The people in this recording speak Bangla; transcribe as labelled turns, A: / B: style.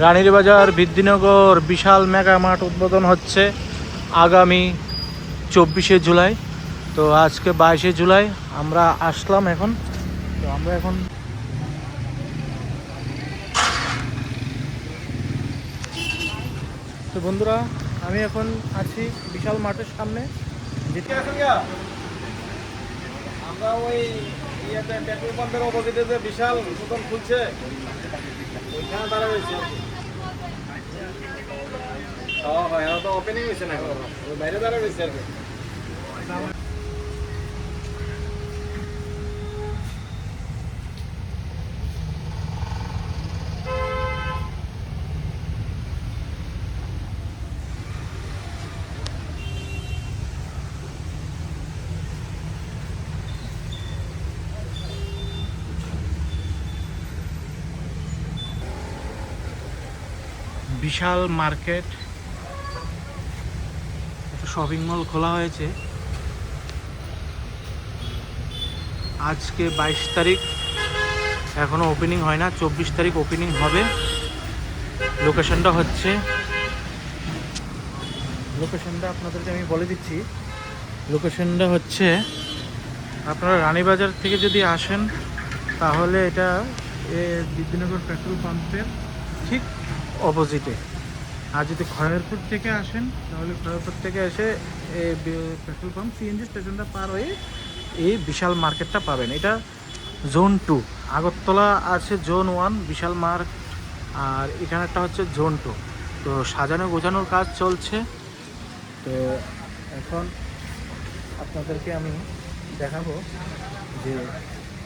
A: রানীর বাজার বৃদ্ধিনগর বিশাল মেগা মার্ট উদ্বোধন হচ্ছে আগামী 24শে জুলাই। তো আজকে 22শে জুলাই আমরা আসলাম এখন। তো আমরা এখন তো বন্ধুরা আমি এখন আছি বিশাল মার্টের সামনে।
B: আমরা ওই পেট্রোল পাম্পের অপোজিটে যে বিশাল দোকান খুলছে ওইখানে দাঁড়া রয়েছে আর কি। হ্যাঁ তো ওপেনিং হয়েছে না, ওই বাইরে দাঁড়া রয়েছে আর কি।
A: বিশাল মার্কেট, একটা শপিং মল খোলা হয়েছে আজকে 22 তারিখ, এখনো ওপেনিং হয় না, 24 তারিখ ওপেনিং হবে। লোকেশনটা আপনাদেরকে আমি বলে দিচ্ছি। লোকেশনটা হচ্ছে আপনারা রানীবাজার থেকে যদি আসেন তাহলে এটা বৃদ্ধিনগর পেট্রোল পাম্পের ঠিক অপোজিটে। আর যদি খয়েরপুর থেকে আসেন তাহলে খয়েরপুর থেকে এসে এই পেট্রোল পাম্প সিএনজি স্টেশনটা পার হয়ে এই বিশাল মার্কেটটা পাবেন। এটা জোন 2, আগরতলা আছে জোন 1 বিশাল মার্কেট, আর এখানেরটা হচ্ছে জোন 2। তো সাজানো গোছানোর কাজ চলছে। তো এখন আপনাদেরকে আমি দেখাবো যে